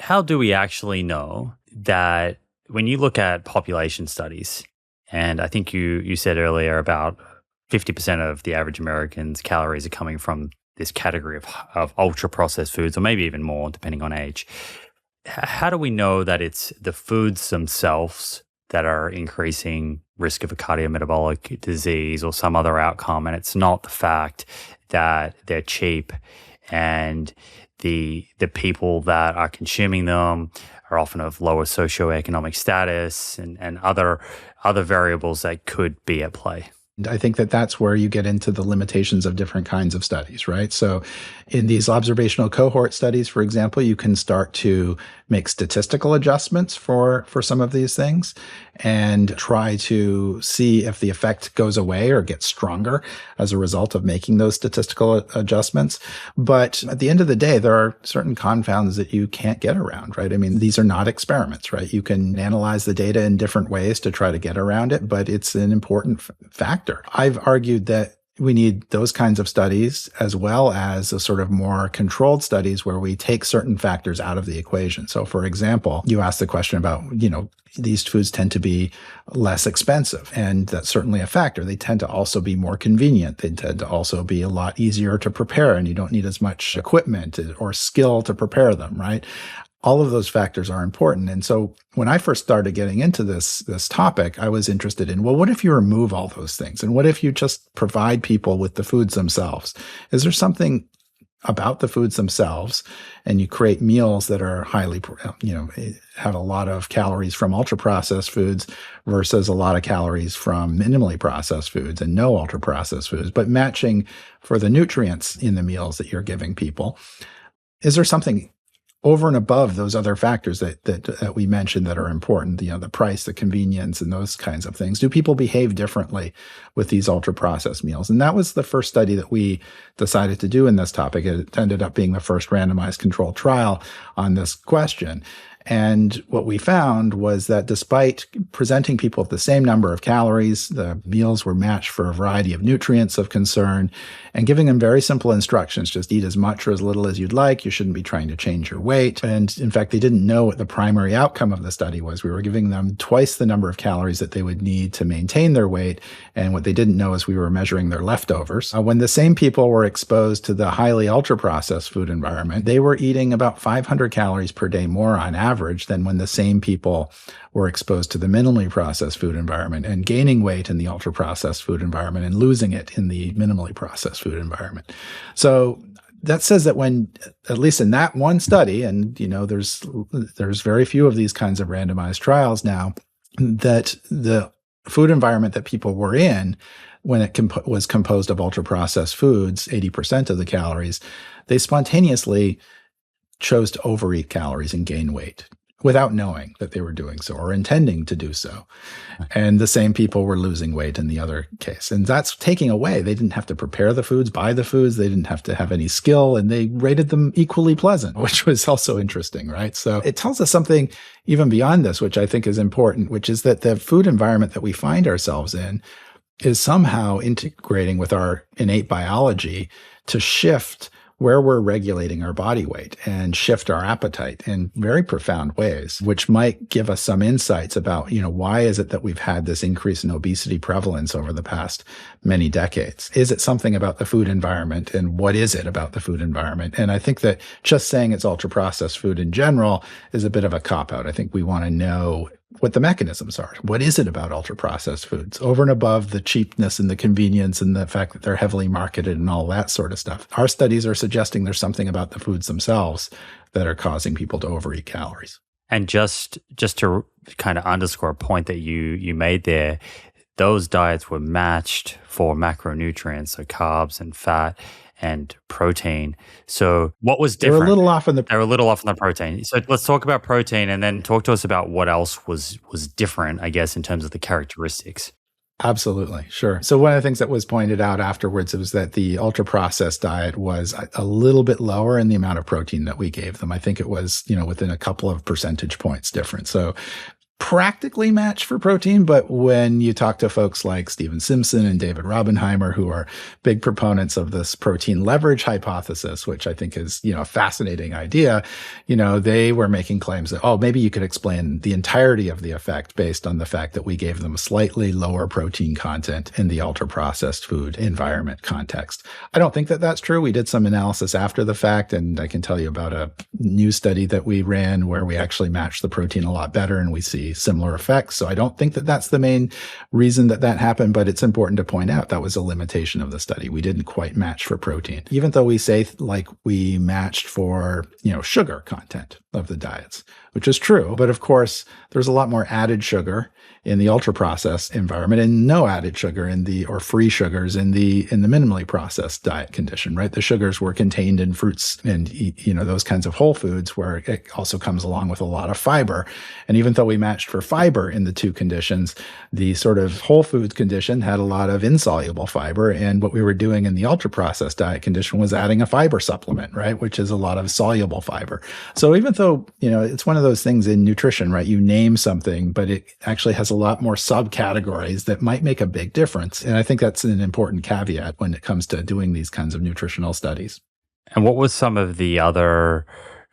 how do we actually know that when you look at population studies, and I think you said earlier about 50% of the average American's calories are coming from this category of ultra processed foods, or maybe even more, depending on age. How do we know that it's the foods themselves that are increasing risk of a cardiometabolic disease or some other outcome, and it's not the fact that they're cheap and the people that are consuming them are often of lower socioeconomic status and other variables that could be at play? I think that that's where you get into the limitations of different kinds of studies, right? So in these observational cohort studies, for example, you can start to make statistical adjustments for some of these things and try to see if the effect goes away or gets stronger as a result of making those statistical adjustments. But at the end of the day, there are certain confounds that you can't get around, right? I mean, these are not experiments, right? You can analyze the data in different ways to try to get around it, but it's an important factor. I've argued that we need those kinds of studies as well as a sort of more controlled studies where we take certain factors out of the equation. So for example, you asked the question about, these foods tend to be less expensive, and that's certainly a factor. They tend to also be more convenient. They tend to also be a lot easier to prepare, and you don't need as much equipment or skill to prepare them, right? All of those factors are important. And so when I first started getting into this topic, I was interested in, well, what if you remove all those things? And what if you just provide people with the foods themselves? Is there something about the foods themselves and you create meals that are highly, have a lot of calories from ultra-processed foods versus a lot of calories from minimally processed foods and no ultra-processed foods, but matching for the nutrients in the meals that you're giving people? Is there something over and above those other factors that we mentioned that are important, the price, the convenience, and those kinds of things? Do people behave differently with these ultra-processed meals? And that was the first study that we decided to do in this topic. It ended up being the first randomized controlled trial on this question. And what we found was that despite presenting people with the same number of calories, the meals were matched for a variety of nutrients of concern, and giving them very simple instructions: just eat as much or as little as you'd like. You shouldn't be trying to change your weight. And in fact, they didn't know what the primary outcome of the study was. We were giving them twice the number of calories that they would need to maintain their weight. And what they didn't know is we were measuring their leftovers. When the same people were exposed to the highly ultra-processed food environment, they were eating about 500 calories per day more on average than when the same people were exposed to the minimally processed food environment, and gaining weight in the ultra-processed food environment and losing it in the minimally processed food environment. So that says that when, at least in that one study, and there's very few of these kinds of randomized trials now, that the food environment that people were in, when it was composed of ultra-processed foods, 80% of the calories, they spontaneously chose to overeat calories and gain weight without knowing that they were doing so or intending to do so. And the same people were losing weight in the other case. And that's taking away. They didn't have to prepare the foods, buy the foods. They didn't have to have any skill, and they rated them equally pleasant, which was also interesting, right? So it tells us something even beyond this, which I think is important, which is that the food environment that we find ourselves in is somehow integrating with our innate biology to shift where we're regulating our body weight and shift our appetite in very profound ways, which might give us some insights about, why is it that we've had this increase in obesity prevalence over the past many decades? Is it something about the food environment, and what is it about the food environment? And I think that just saying it's ultra-processed food in general is a bit of a cop-out. I think we want to know what the mechanisms are. What is it about ultra-processed foods over and above the cheapness and the convenience and the fact that they're heavily marketed and all that sort of stuff? Our studies are suggesting there's something about the foods themselves that are causing people to overeat calories. And just to kind of underscore a point that you made there, those diets were matched for macronutrients, so carbs and fat and protein. So what was different? They were a little off on the protein. So let's talk about protein, and then talk to us about what else was different, I guess, in terms of the characteristics. Absolutely. Sure. So one of the things that was pointed out afterwards was that the ultra-processed diet was a little bit lower in the amount of protein that we gave them. I think it was, within a couple of percentage points different. So practically match for protein, but when you talk to folks like Stephen Simpson and David Robbenheimer, who are big proponents of this protein leverage hypothesis, which I think is, a fascinating idea, they were making claims that, maybe you could explain the entirety of the effect based on the fact that we gave them slightly lower protein content in the ultra-processed food environment context. I don't think that that's true. We did some analysis after the fact, and I can tell you about a new study that we ran where we actually matched the protein a lot better and we see similar effects. So I don't think that that's the main reason that happened, but it's important to point out that was a limitation of the study. We didn't quite match for protein, even though we say like we matched for, sugar content of the diets, which is true. But of course, there's a lot more added sugar in the ultra processed environment and no added sugar or free sugars in the minimally processed diet condition, right? The sugars were contained in fruits and, those kinds of whole foods where it also comes along with a lot of fiber. And even though we matched for fiber in the two conditions, the sort of whole foods condition had a lot of insoluble fiber. And what we were doing in the ultra processed diet condition was adding a fiber supplement, right? Which is a lot of soluble fiber. So even though, it's one of those things in nutrition, right? You name something, but it actually has a lot more subcategories that might make a big difference. And I think that's an important caveat when it comes to doing these kinds of nutritional studies. And what was some of the other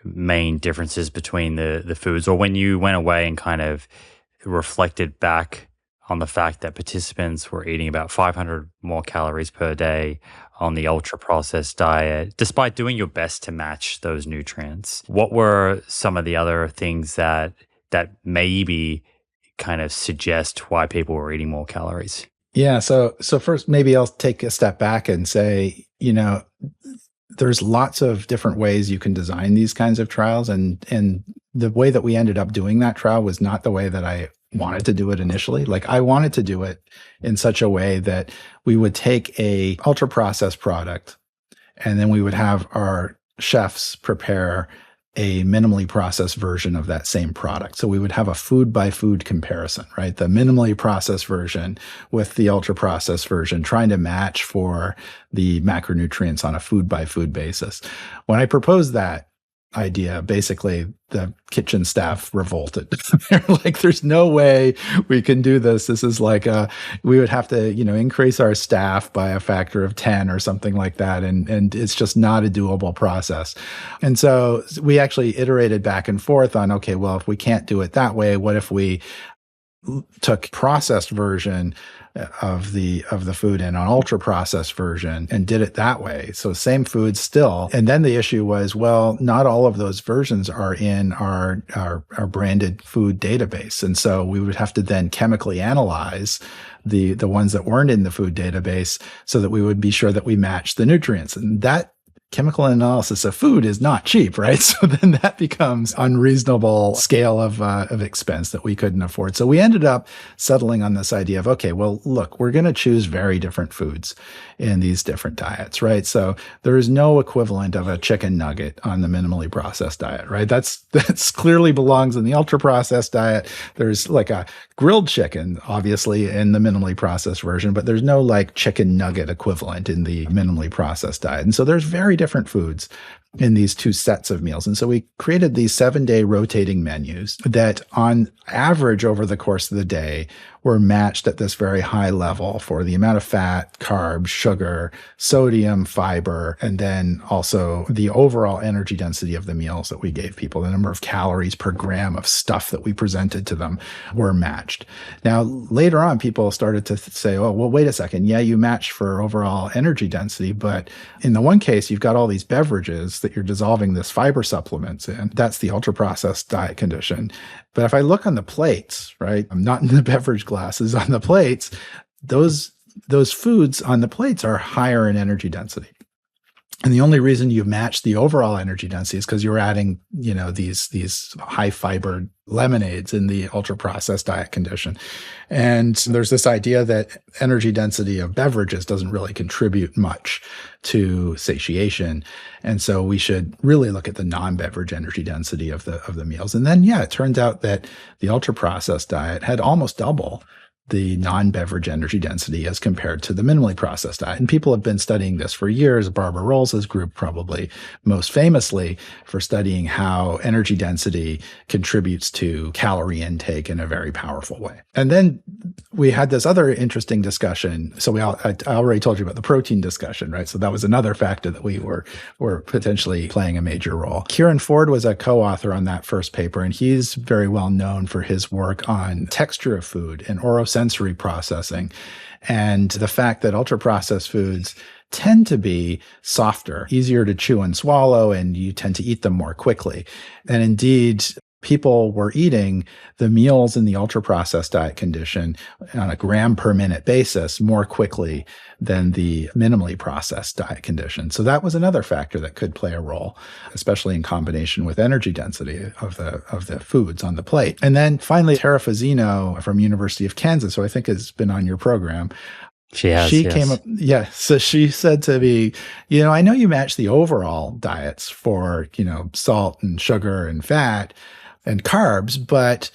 main differences between the foods, or when you went away and kind of reflected back on the fact that participants were eating about 500 more calories per day on the ultra-processed diet, despite doing your best to match those nutrients? What were some of the other things that maybe kind of suggest why people were eating more calories? Yeah. So first, maybe I'll take a step back and say, there's lots of different ways you can design these kinds of trials. And the way that we ended up doing that trial was not the way that I wanted to do it initially. Like I wanted to do it in such a way that we would take a ultra processed product and then we would have our chefs prepare a minimally processed version of that same product. So we would have a food by food comparison, right? The minimally processed version with the ultra processed version, trying to match for the macronutrients on a food by food basis. When I proposed that idea, basically the kitchen staff revolted. They're like, there's no way we can do this. This is like we would have to, increase our staff by a factor of 10 or something like that. And it's just not a doable process. And so we actually iterated back and forth on, okay, well, if we can't do it that way, what if we took processed version of the food and an ultra processed version and did it that way. So same food still. And then the issue was, well, not all of those versions are in our branded food database. And so we would have to then chemically analyze the ones that weren't in the food database so that we would be sure that we match the nutrients. And that chemical analysis of food is not cheap, right? So then that becomes unreasonable scale of expense that we couldn't afford. So we ended up settling on this idea of, okay, well, look, we're going to choose very different foods in these different diets, right? So there is no equivalent of a chicken nugget on the minimally processed diet, right? That's clearly belongs in the ultra processed diet. There's like a grilled chicken, obviously, in the minimally processed version, but there's no like chicken nugget equivalent in the minimally processed diet. And so there's very different foods in these two sets of meals. And so we created these 7-day rotating menus that on average over the course of the day were matched at this very high level for the amount of fat, carbs, sugar, sodium, fiber, and then also the overall energy density of the meals that we gave people, the number of calories per gram of stuff that we presented to them were matched. Now, later on, people started to say, oh, well, wait a second. Yeah, you match for overall energy density, but in the one case, you've got all these beverages that you're dissolving this fiber supplements in. That's the ultra-processed diet condition. But if I look on the plates, right, I'm not in the beverage glasses, on the plates, those foods on the plates are higher in energy density. And the only reason you match the overall energy density is because you're adding, these high fiber lemonades in the ultra processed diet condition. And there's this idea that energy density of beverages doesn't really contribute much to satiation. And so we should really look at the non-beverage energy density of the meals. And then, it turns out that the ultra processed diet had almost double the non-beverage energy density as compared to the minimally processed diet. And people have been studying this for years. Barbara Rolls' group probably most famously for studying how energy density contributes to calorie intake in a very powerful way. And then we had this other interesting discussion. So I already told you about the protein discussion, right? So that was another factor that we were potentially playing a major role. Kieran Ford was a co-author on that first paper, and he's very well known for his work on texture of food and orosensory processing, and the fact that ultra-processed foods tend to be softer, easier to chew and swallow, and you tend to eat them more quickly. And indeed, people were eating the meals in the ultra-processed diet condition on a gram per minute basis more quickly than the minimally processed diet condition. So that was another factor that could play a role, especially in combination with energy density of the foods on the plate. And then finally, Tara Fazzino from University of Kansas, who I think has been on your program, She has. came up, so she said to me, I know you match the overall diets for, salt and sugar and fat and carbs, but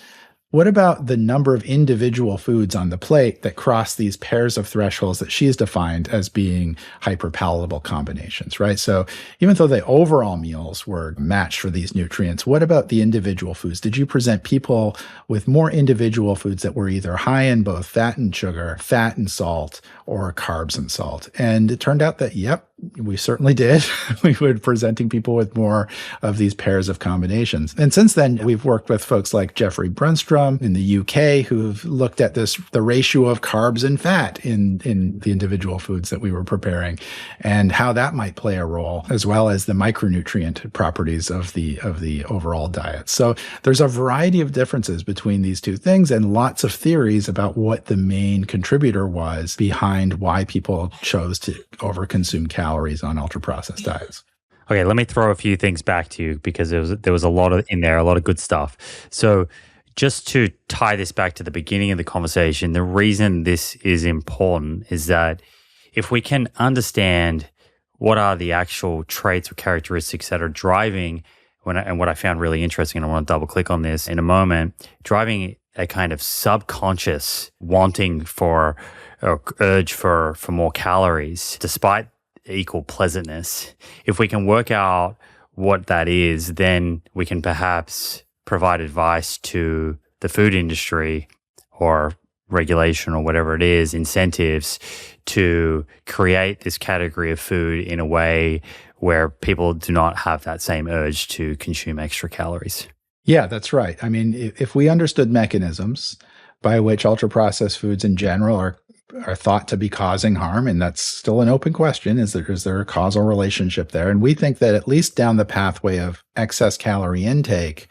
what about the number of individual foods on the plate that cross these pairs of thresholds that she's defined as being hyperpalatable combinations, right? So even though the overall meals were matched for these nutrients, what about the individual foods? Did you present people with more individual foods that were either high in both fat and sugar, fat and salt, or carbs and salt? And it turned out that, yep, we certainly did. We were presenting people with more of these pairs of combinations. And since then, we've worked with folks like Jeffrey Brunstrom in the UK who've looked at the ratio of carbs and fat in the individual foods that we were preparing and how that might play a role, as well as the micronutrient properties of the overall diet. So there's a variety of differences between these two things and lots of theories about what the main contributor was behind why people chose to overconsume calories on ultra-processed diets. Okay, let me throw a few things back to you because there was a lot in there, a lot of good stuff. So just to tie this back to the beginning of the conversation, the reason this is important is that if we can understand what are the actual traits or characteristics that are driving, and what I found really interesting, and I want to double click on this in a moment, driving a kind of subconscious wanting for or urge for more calories, despite equal pleasantness. If we can work out what that is, then we can perhaps provide advice to the food industry or regulation or whatever it is, incentives to create this category of food in a way where people do not have that same urge to consume extra calories. Yeah, that's right. I mean, if we understood mechanisms by which ultra-processed foods in general are thought to be causing harm, and that's still an open question. Is there a causal relationship there? And we think that at least down the pathway of excess calorie intake,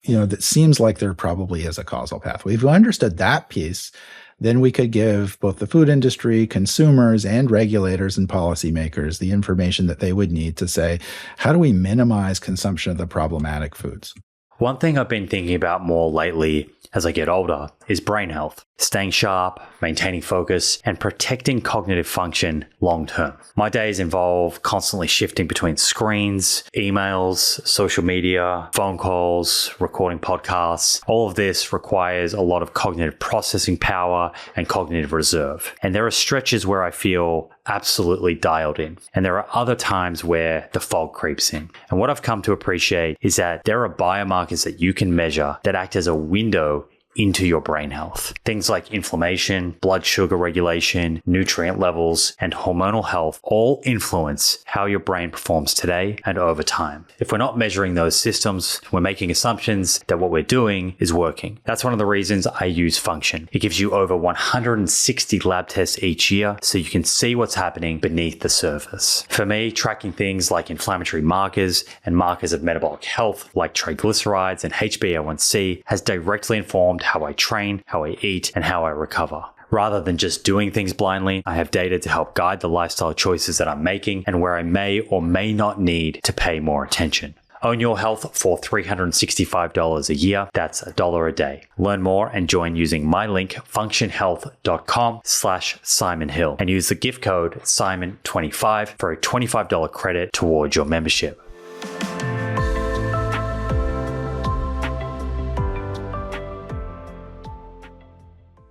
that seems like there probably is a causal pathway. If we understood that piece, then we could give both the food industry, consumers, and regulators and policymakers the information that they would need to say, how do we minimize consumption of the problematic foods? One thing I've been thinking about more lately as I get older is brain health, staying sharp, maintaining focus, and protecting cognitive function long term. My days involve constantly shifting between screens, emails, social media, phone calls, recording podcasts. All of this requires a lot of cognitive processing power and cognitive reserve. And there are stretches where I feel absolutely dialed in. And there are other times where the fog creeps in. And what I've come to appreciate is that there are biomarkers that you can measure that act as a window into your brain health. Things like inflammation, blood sugar regulation, nutrient levels, and hormonal health all influence how your brain performs today and over time. If we're not measuring those systems, we're making assumptions that what we're doing is working. That's one of the reasons I use Function. It gives you over 160 lab tests each year so you can see what's happening beneath the surface. For me, tracking things like inflammatory markers and markers of metabolic health like triglycerides and HbA1c has directly informed how I train, how I eat, and how I recover. Rather than just doing things blindly, I have data to help guide the lifestyle choices that I'm making and where I may or may not need to pay more attention. Own your health for $365 a year. That's $1 a day. Learn more and join using my link, functionhealth.com/Simon Hill, and use the gift code Simon25 for a $25 credit towards your membership.